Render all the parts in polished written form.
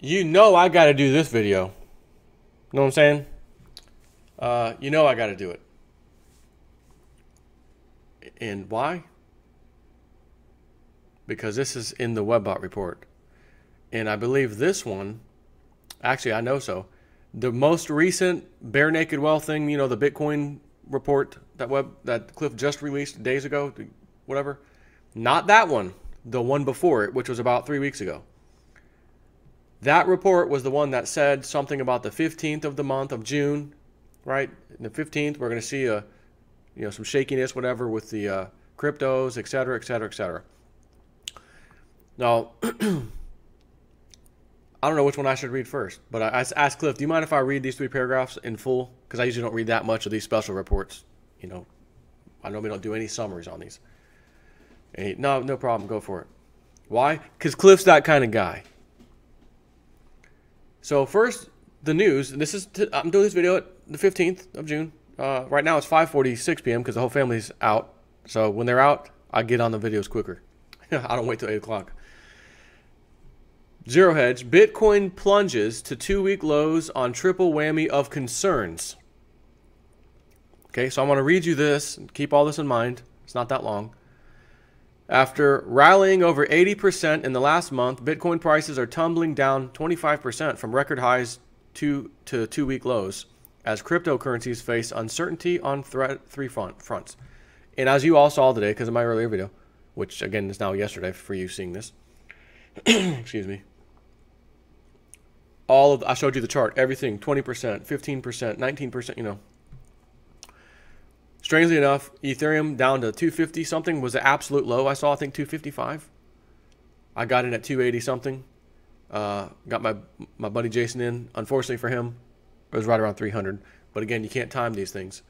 You know I got to do this video. Know what I'm saying? You know I got to do it. And why? Because this is in the Webbot report. And I believe this one, actually I know so, the most recent bare naked wealth thing, you know, the Bitcoin report that Cliff just released days ago, whatever. Not that one, the one before it, which was about 3 weeks ago. That report was the one that said something about the 15th of the month of June, right? And the 15th, we're going to see some shakiness, whatever, with the cryptos, et cetera, et cetera, et cetera. Now, I don't know which one I should read first, but I asked Cliff, do you mind if I read these 3 paragraphs in full? Because I usually don't read that much of these special reports. You know, I normally don't do any summaries on these. And no problem, go for it. Why? Because Cliff's that kind of guy. So first, the news. And I'm doing this video at the 15th of June. Right now it's 5:46 p.m. because the whole family's out. So when they're out, I get on the videos quicker. I don't wait till 8 o'clock. Zero Hedge. Bitcoin plunges to 2-week lows on triple whammy of concerns. Okay, so I'm going to read you this. Keep all this in mind. It's not that long. After rallying over 80% in the last month, Bitcoin prices are tumbling down 25% from record highs to 2-week lows as cryptocurrencies face uncertainty on three fronts. And as you all saw today, because of my earlier video, which again is now yesterday for you seeing this, excuse me, I showed you the chart, everything, 20%, 15%, 19%, you know. Strangely enough, Ethereum down to 250 something was the absolute low. I saw, I think, 255. I got in at 280 something. Got my buddy Jason in. Unfortunately for him, it was right around 300. But again, you can't time these things.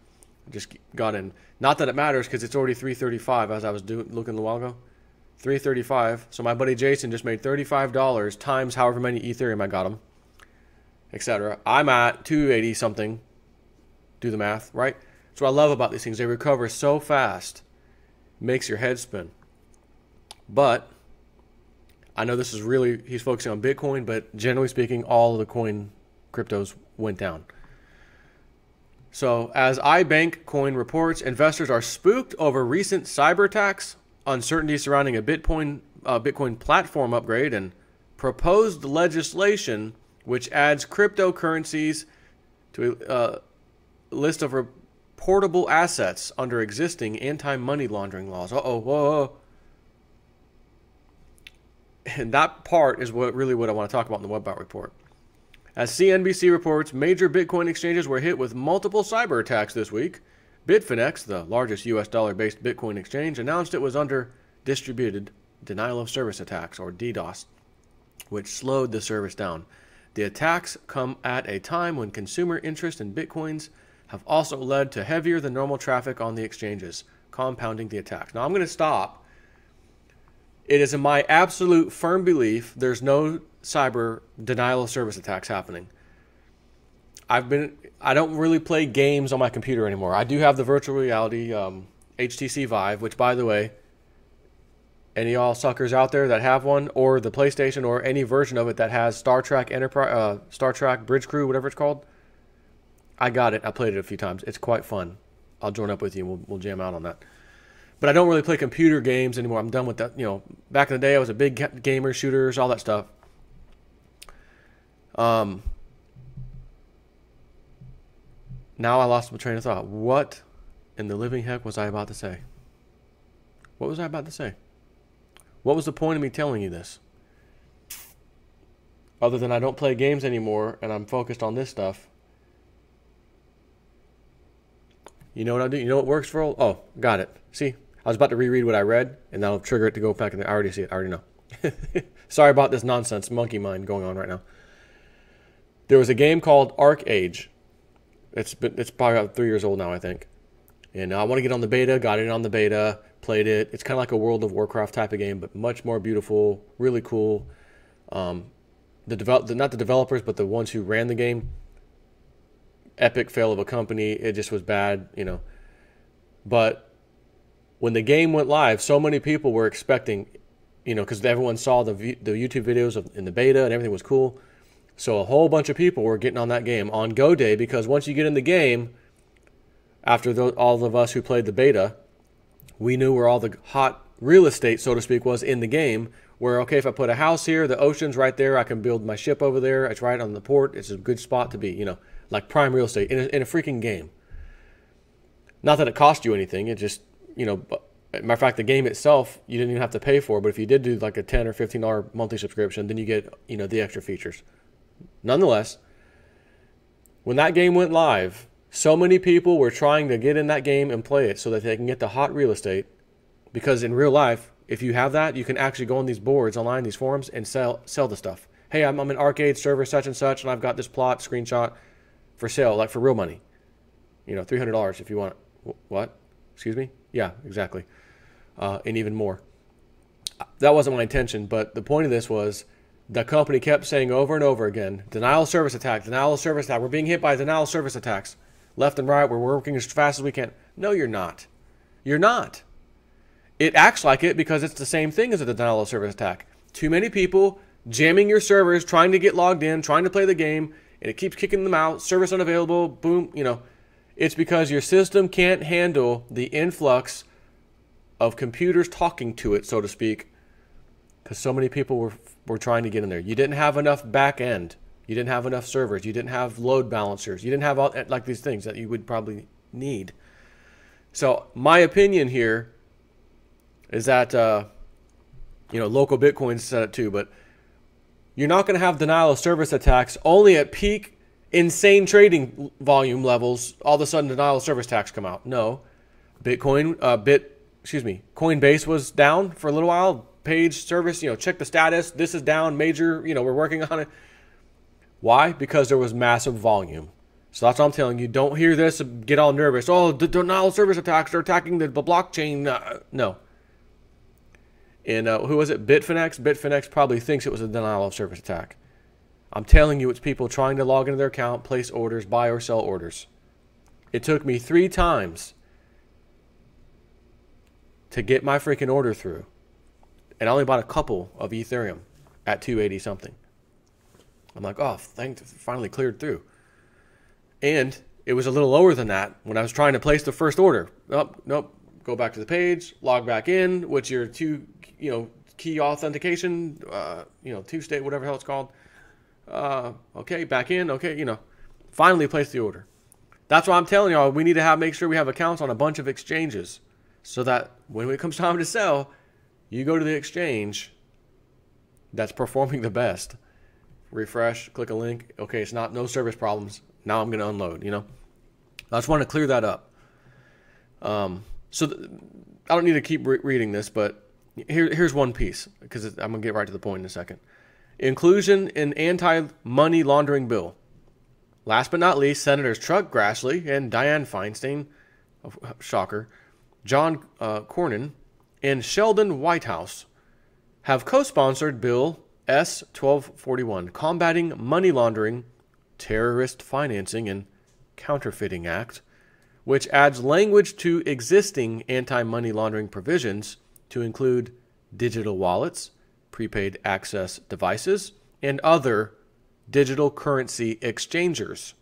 I just got in. Not that it matters because it's already 335 as I was looking a while ago. 335. So my buddy Jason just made $35 times however many Ethereum I got him, etc. I'm at 280 something. Do the math, right? That's what I love about these things. They recover so fast. Makes your head spin. But I know this is really, he's focusing on Bitcoin, but generally speaking, all of the cryptos went down. So as iBank Coin reports, investors are spooked over recent cyber attacks, uncertainty surrounding a Bitcoin platform upgrade, and proposed legislation which adds cryptocurrencies to a list of portable assets under existing anti-money laundering laws. Whoa. And that part is what I want to talk about in the Webbot report. As CNBC reports, major Bitcoin exchanges were hit with multiple cyber attacks this week. Bitfinex, the largest U.S. dollar-based Bitcoin exchange, announced it was under distributed denial of service attacks, or DDoS, which slowed the service down. The attacks come at a time when consumer interest in Bitcoins have also led to heavier than normal traffic on the exchanges, compounding the attacks. Now I'm going to stop. It is in my absolute firm belief there's no cyber denial of service attacks happening. I don't really play games on my computer anymore. I do have the virtual reality HTC Vive, which, by the way, any of y'all suckers out there that have one, or the PlayStation, or any version of it that has Star Trek Enterprise, Star Trek Bridge Crew, whatever it's called, I got it. I played it a few times. It's quite fun. I'll join up with you and we'll jam out on that. But I don't really play computer games anymore. I'm done with that. You know, back in the day, I was a big gamer, shooters, all that stuff. Now I lost my train of thought. What in the living heck was I about to say? What was I about to say? What was the point of me telling you this? Other than I don't play games anymore and I'm focused on this stuff. You know what I do? You know what works for all? Oh, got it. See, I was about to reread what I read, and that'll trigger it to go back in there. I already see it. I already know. Sorry about this nonsense monkey mind going on right now. There was a game called Arc Age. It's probably about 3 years old now, I think. And I want to get on the beta. Got it on the beta. Played it. It's kind of like a World of Warcraft type of game, but much more beautiful. Really cool. Not the developers, but the ones who ran the game. Epic fail of a company. It just was bad, you know. But when the game went live, so many people were expecting, you know, because everyone saw the YouTube videos in the beta and everything was cool. So a whole bunch of people were getting on that game on go day, because once you get in the game, after all of us who played the beta, we knew where all the hot real estate, so to speak, was in the game. Where, okay, if I put a house here, the ocean's right there, I can build my ship over there, it's right on the port, it's a good spot to be, you know, like prime real estate in a freaking game. Not that it cost you anything, it just, you know, matter of fact, the game itself, you didn't even have to pay for, but if you did do like a $10 or $15 monthly subscription, then you get, you know, the extra features. Nonetheless, when that game went live, so many people were trying to get in that game and play it so that they can get the hot real estate, because in real life, if you have that, you can actually go on these boards online, these forums, and sell the stuff. Hey, I'm an arcade server such and such, and I've got this plot screenshot for sale, like for real money. You know, $300 if you want it. What? Excuse me? Yeah, exactly. And even more. That wasn't my intention, but the point of this was the company kept saying over and over again, denial of service attack, denial of service attack. We're being hit by denial of service attacks. Left and right, we're working as fast as we can. No, you're not. You're not. It acts like it because it's the same thing as a denial of service attack. Too many people jamming your servers, trying to get logged in, trying to play the game, and it keeps kicking them out, service unavailable, boom, you know. It's because your system can't handle the influx of computers talking to it, so to speak, because so many people were trying to get in there. You didn't have enough back end. You didn't have enough servers. You didn't have load balancers. You didn't have all like these things that you would probably need. So my opinion here is that, you know, local Bitcoin said it too, but you're not going to have denial of service attacks only at peak insane trading volume levels. All of a sudden, denial of service attacks come out. No, Coinbase was down for a little while. Page service, you know, check the status. This is down major. You know, we're working on it. Why? Because there was massive volume. So that's what I'm telling you. Don't hear this and get all nervous. Oh, the denial of service attacks are attacking the blockchain. No. And who was it? Bitfinex? Bitfinex probably thinks it was a denial of service attack. I'm telling you, it's people trying to log into their account, place orders, buy or sell orders. It took me 3 times to get my freaking order through. And I only bought a couple of Ethereum at 280 something. I'm like, oh, thanks, finally cleared through. And it was a little lower than that when I was trying to place the first order. Nope. Go back to the page, log back in, what's your key authentication, two-state, whatever the hell it's called. Okay, back in, okay, finally place the order. That's why I'm telling y'all, we need to make sure we have accounts on a bunch of exchanges so that when it comes time to sell, you go to the exchange that's performing the best. Refresh, click a link. Okay, it's no service problems. Now I'm going to unload, I just want to clear that up. So I don't need to keep reading this, but here's one piece, because I'm going to get right to the point in a second. Inclusion in anti-money laundering bill. Last but not least, Senators Chuck Grassley and Dianne Feinstein, shocker, John Cornyn, and Sheldon Whitehouse have co-sponsored Bill S-1241, Combating Money Laundering, Terrorist Financing, and Counterfeiting Act, which adds language to existing anti-money laundering provisions to include digital wallets, prepaid access devices, and other digital currency exchangers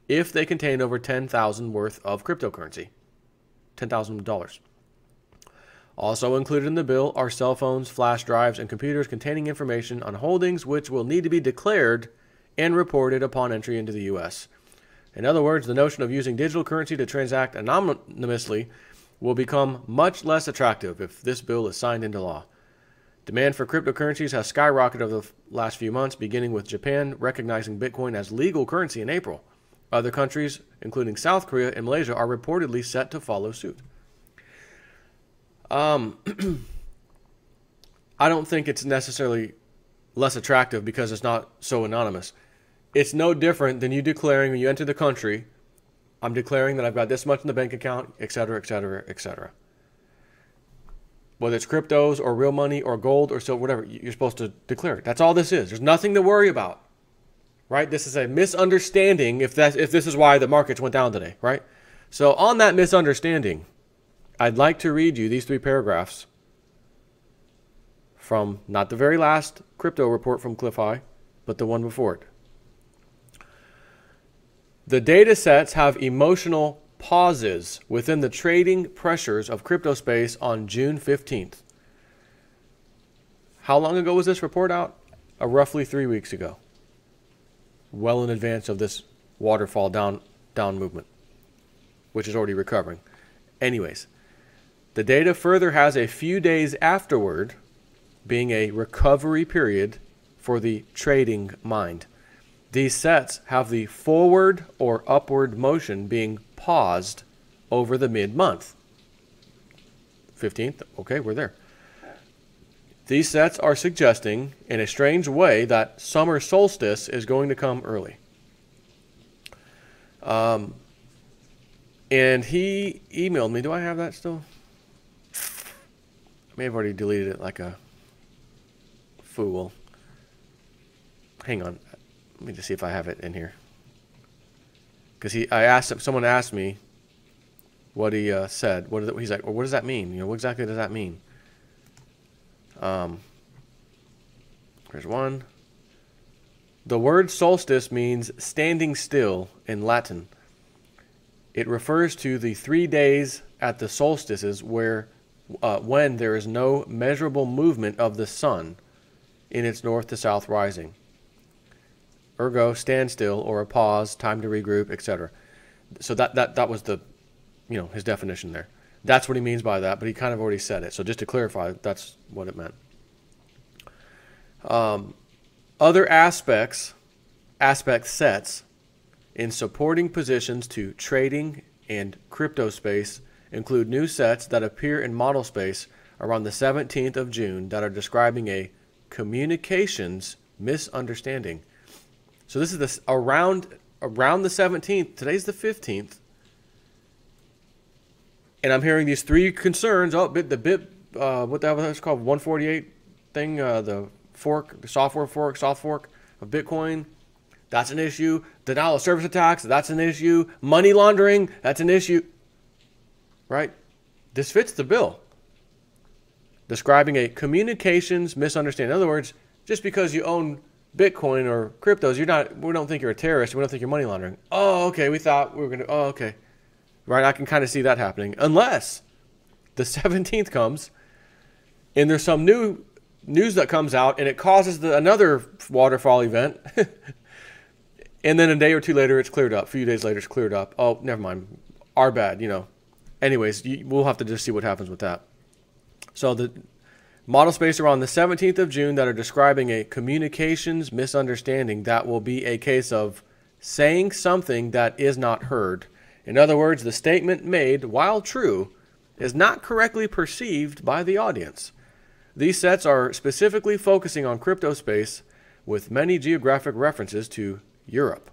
if they contain over $10,000 worth of cryptocurrency. $10,000. Also included in the bill are cell phones, flash drives, and computers containing information on holdings which will need to be declared and reported upon entry into the U.S. In other words, the notion of using digital currency to transact anonymously will become much less attractive if this bill is signed into law. Demand for cryptocurrencies has skyrocketed over the last few months, beginning with Japan recognizing Bitcoin as legal currency in April. Other countries, including South Korea and Malaysia, are reportedly set to follow suit. I don't think it's necessarily less attractive because it's not so anonymous. It's no different than you declaring when you enter the country, I'm declaring that I've got this much in the bank account, etc., etc., etc. Whether it's cryptos or real money or gold or silver, whatever, you're supposed to declare it. That's all this is. There's nothing to worry about, right? This is a misunderstanding if this is why the markets went down today, right? So on that misunderstanding, I'd like to read you these 3 paragraphs from not the very last crypto report from Cliff High, but the one before it. The data sets have emotional pauses within the trading pressures of crypto space on June 15th. How long ago was this report out? Roughly 3 weeks ago. Well in advance of this waterfall down movement, which is already recovering. Anyways, the data further has a few days afterward being a recovery period for the trading mind. These sets have the forward or upward motion being paused over the mid-month. 15th, okay, we're there. These sets are suggesting, in a strange way, that summer solstice is going to come early. And he emailed me. Do I have that still? I may have already deleted it like a fool. Hang on. Let me just see if I have it in here. Because someone asked me what he said. He's like, well, what does that mean? You know, what exactly does that mean? Here's one. The word solstice means standing still in Latin. It refers to the 3 days at the solstices when there is no measurable movement of the sun in its north to south rising. Ergo, standstill or a pause, time to regroup, etc. So that was the, his definition there. That's what he means by that, but he kind of already said it. So just to clarify, that's what it meant. Other aspect sets in supporting positions to trading and crypto space include new sets that appear in model space around the 17th of June that are describing a communications misunderstanding. So this is around the 17th. Today's the 15th. And I'm hearing these three concerns. Oh, what the hell was it called? 148 thing, the soft fork of Bitcoin. That's an issue. Denial of service attacks. That's an issue. Money laundering. That's an issue. Right? This fits the bill. Describing a communications misunderstanding. In other words, just because you own Bitcoin or cryptos, we don't think you're a terrorist. We don't think you're money laundering. Oh, okay. We thought we were going to, oh, okay. Right? I can kind of see that happening. Unless the 17th comes and there's some new news that comes out and it causes another waterfall event. And then a day or two later, it's cleared up. A few days later, it's cleared up. Oh, never mind. Our bad, Anyways, we'll have to just see what happens with that. So the model space around the 17th of June that are describing a communications misunderstanding, that will be a case of saying something that is not heard. In other words, the statement made, while true, is not correctly perceived by the audience. These sets are specifically focusing on crypto space with many geographic references to Europe.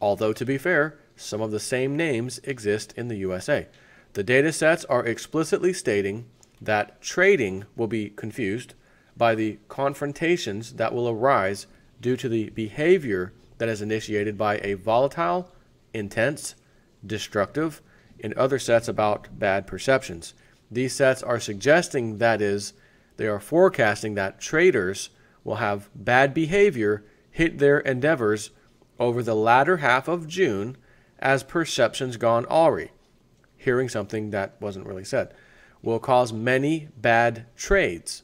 Although, to be fair, some of the same names exist in the USA. The data sets are explicitly stating that trading will be confused by the confrontations that will arise due to the behavior that is initiated by a volatile, intense, destructive, and other sets about bad perceptions. These sets are suggesting, that is, they are forecasting that traders will have bad behavior hit their endeavors over the latter half of June as perceptions gone awry. Hearing something that wasn't really said will cause many bad trades.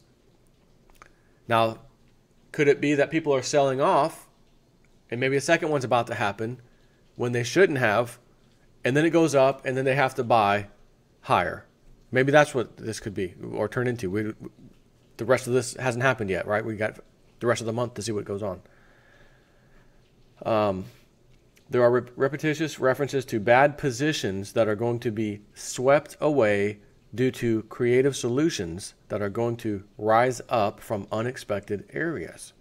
Now, could it be that people are selling off and maybe a second one's about to happen when they shouldn't have, and then it goes up and then they have to buy higher? Maybe that's what this could be or turn into. The rest of this hasn't happened yet, right? We got the rest of the month to see what goes on. There are repetitious references to bad positions that are going to be swept away due to creative solutions that are going to rise up from unexpected areas.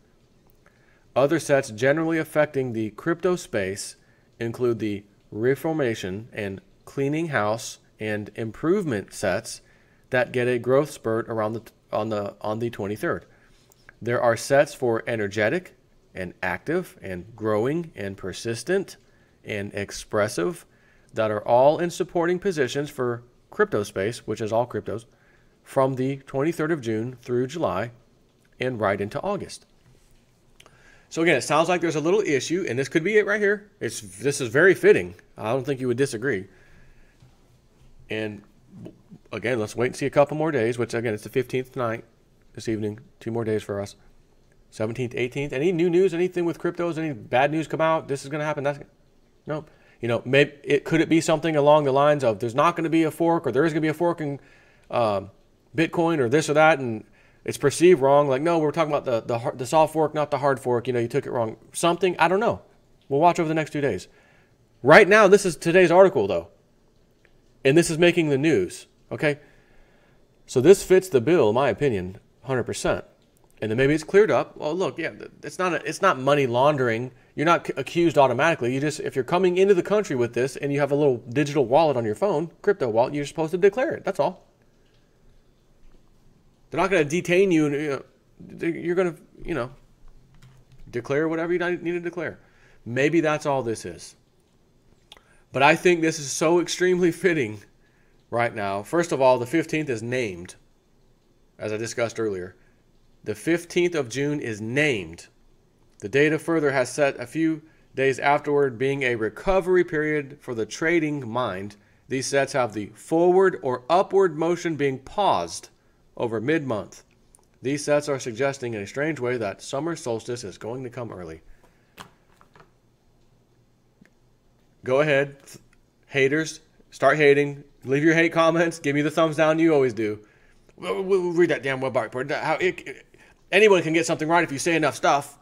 Other sets generally affecting the crypto space include the reformation and cleaning house and improvement sets that get a growth spurt around on the 23rd. There are sets for energetic and active and growing and persistent and expressive that are all in supporting positions for crypto space, which is all cryptos, from the 23rd of June through July and right into August. So again, it sounds like there's a little issue, and this could be it right here. This is very fitting. I don't think you would disagree. And again, let's wait and see a couple more days, which again, it's the 15th tonight, this evening. 2 more days for us. 17th, 18th. Any new news, anything with cryptos, any bad news come out? This is going to happen. No. You know, maybe could it be something along the lines of there's not going to be a fork, or there is going to be a fork in Bitcoin, or this or that, and it's perceived wrong. Like, no, we're talking about the soft fork, not the hard fork. You know, you took it wrong. Something, I don't know. We'll watch over the next 2 days. Right now, this is today's article, though. And this is making the news, okay? So this fits the bill, in my opinion, 100%. And then maybe it's cleared up. Well, look, yeah, it's not money laundering. You're not accused automatically. If you're coming into the country with this and you have a little digital wallet on your phone, crypto wallet, you're supposed to declare it. That's all. They're not going to detain you. You're going to, declare whatever you need to declare. Maybe that's all this is. But I think this is so extremely fitting right now. First of all, the 15th is named, as I discussed earlier. The 15th of June is named. The data further has set a few days afterward being a recovery period for the trading mind. These sets have the forward or upward motion being paused over mid-month. These sets are suggesting in a strange way that summer solstice is going to come early. Go ahead, haters, start hating. Leave your hate comments. Give me the thumbs down you always do. We'll read that damn Webbot report. Anyone can get something right if you say enough stuff.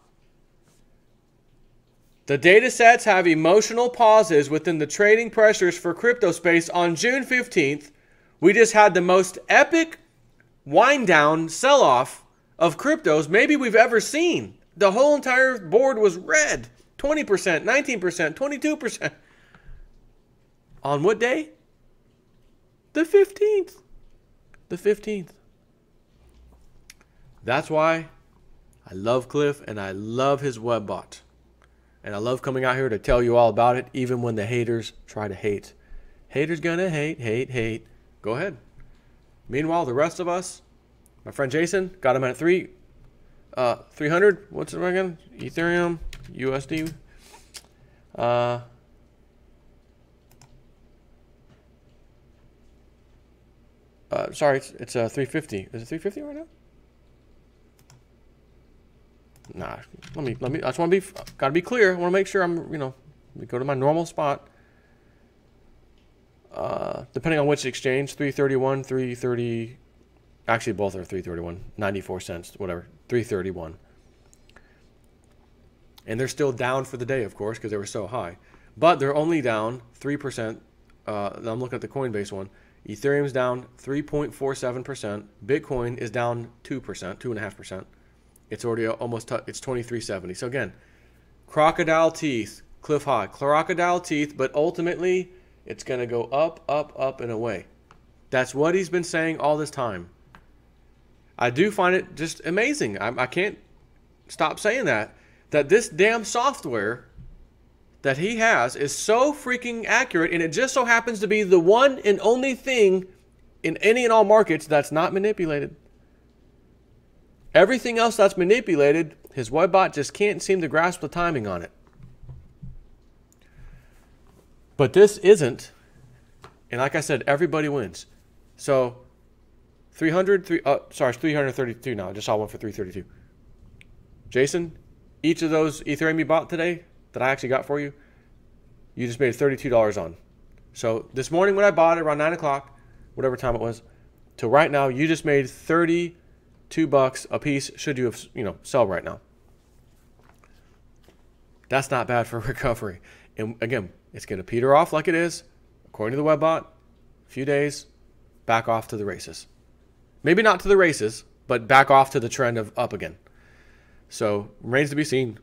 The data sets have emotional pauses within the trading pressures for crypto space on June 15th. We just had the most epic wind down sell-off of cryptos maybe we've ever seen. The whole entire board was red. 20%, 19%, 22%. On what day? The 15th. The 15th. That's why I love Cliff and I love his Webbot. And I love coming out here to tell you all about it, even when the haters try to hate. Haters gonna hate. Go ahead. Meanwhile, the rest of us, my friend Jason, got him at 300. What's it again? Ethereum, USD. Sorry, it's 350. Is it 350 right now? Nah, let me. I just want to gotta be clear. I want to make sure I'm, let me go to my normal spot. Depending on which exchange, 331, 330. Actually, both are 331, 94 cents, whatever, 331. And they're still down for the day, of course, because they were so high. But they're only down 3%. I'm looking at the Coinbase one. Ethereum's down 3.47%. Bitcoin is down 2%, 2.5%. It's already almost, it's 2370. So again, crocodile teeth, cliff high, crocodile teeth, but ultimately it's going to go up, up, up, and away. That's what he's been saying all this time. I do find it just amazing. I can't stop saying that this damn software that he has is so freaking accurate, and it just so happens to be the one and only thing in any and all markets that's not manipulated. Everything else that's manipulated, his Webbot just can't seem to grasp the timing on it. But this isn't, and like I said, everybody wins. So 332 now. I just saw one for 332. Jason, each of those Ethereum you bought today that I actually got for you, you just made $32 on. So this morning when I bought it around 9 o'clock, whatever time it was, till right now, you just made $32 a piece should you have, sell right now. That's not bad for recovery. And again, it's going to peter off like it is, according to the Webbot, a few days, back off to the races. Maybe not to the races, but back off to the trend of up again. So remains to be seen.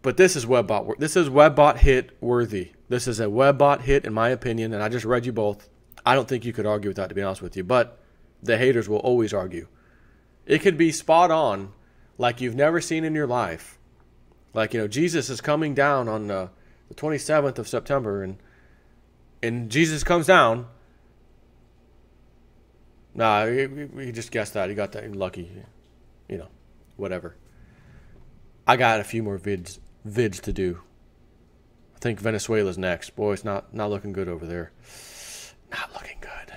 But this is Webbot. This is Webbot hit worthy. This is a Webbot hit in my opinion, and I just read you both. I don't think you could argue with that, to be honest with you. But the haters will always argue. It could be spot on, like you've never seen in your life. Like, Jesus is coming down on the 27th of September, and Jesus comes down. Nah, he just guessed that. He got that lucky, whatever. I got a few more vids to do. I think Venezuela's next. Boy, it's not looking good over there. Not looking good.